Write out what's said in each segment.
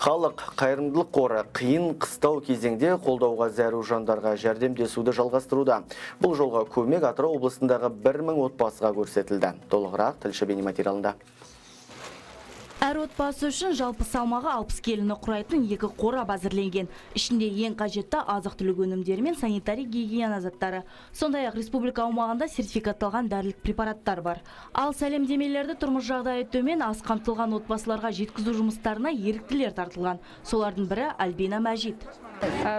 Халық қайырымдылық қоры қиын қыстау кезеңде қолдауға зәру жандарға жәрдемдесуді жалғастыруда. Бұл жолға көмек Атырау облысындағы 1000 отбасыға көрсетілді. Толығырақ тілші бейнематериалында. Әр отбасы үшін жалпы салмағы 60 келіні құрайтын 2 қорап әзірленген. Ішінде ең қажетті азық-түлік өнімдері мен санитари гигиена заттары. Сондай-ақ республика аумағында сертификатталған дәрілік препараттар бар. Ал сәлемдемелерді тұрмыс жағдайы төмен аз қамтылған отбасыларға жеткізу жұмыстарына еріктілер тартылған. Солардың бірі Альбина Мәжит.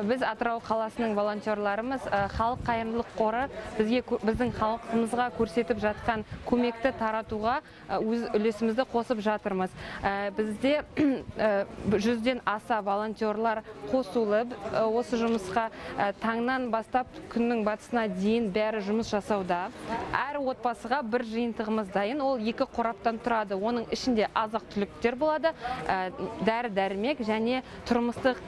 Біз Атырау қаласының волонтерларымыз халық қайырымдылық қоры біздің халқымызға көрсетіп жатқан көмекті таратуға өз үлесімізді қосып жатырмыз. Бізде 100-ден аса волонтерлар қосылы осы жұмысқа таңнан бастап күннің батысына дейін бәрі жұмыс жасауда. Әр отбасыға бір жиынтығымыз дайын, ол 2 қораптан тұрады. Оның ішінде азық-түліктер болады, дәрі-дәрмек және тұрмыстық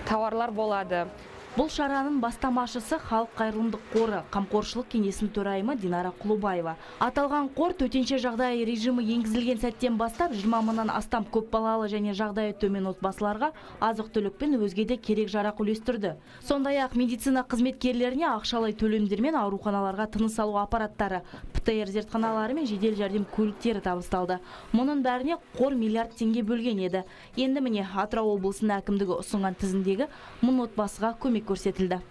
тауарлар болады. Бұл шараның бастамашысы халық қайырымдылық қоры қамқоршылық кеңесінің төрайымы Динара Құлыбаева. Аталған қор төтенше жағдай режимі енгізілген сәттен бастап 20 мыңнан астам көпбалалы және жағдайы төмен отбасыларға азық-түлік пен өзге де керек жарақ үлестірді. Сондай-ақ медицина қызметкерлеріне ақшалай төлемдер мен ауруханаларға тыныс алу аппараттары, ПТР зертханалары мен жедел жәрдем көліктері табысталды. Мұның бәріне қор миллиард теңге бөлген еді. Енді міне Атырау облысының әкімдігі ұсынған тізімдегі 1000 отбасыға көмек көрсетілді.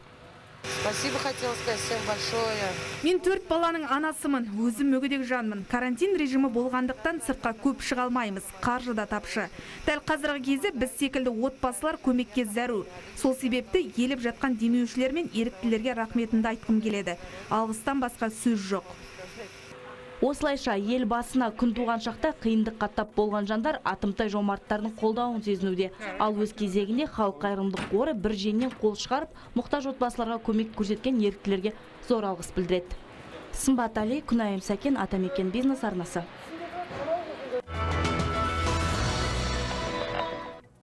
Спасибо, хотела сказать всем большое. Мен 4 баланың анасымын, өзім мүгедек жанмын. Карантин режимі болғандықтан сыртқа көп шыға алмаймыз, қаржы да тапшы. Дәл қазіргі кезде біз секілді отбасылар көмекке зәру. Сол себепті еліп жатқан демеушілер мен еріктілерге рахметімді айтқым келеді. Алғыстан басқа сөз жоқ. Осылайша ел басына күн туған шақта қиындыққа тап болған жандар атымтай жомарттардың қолдауын сезінуде. Ал өз кезегінде халық қайырымдылық қоры бір жеңнен қол шығарып, мұқтаж отбасыларға көмек көрсеткен еріктілерге зор алғыс білдіреді. Сымбат Али, Күнайым Сәкен, Атамекен бизнес арнасы.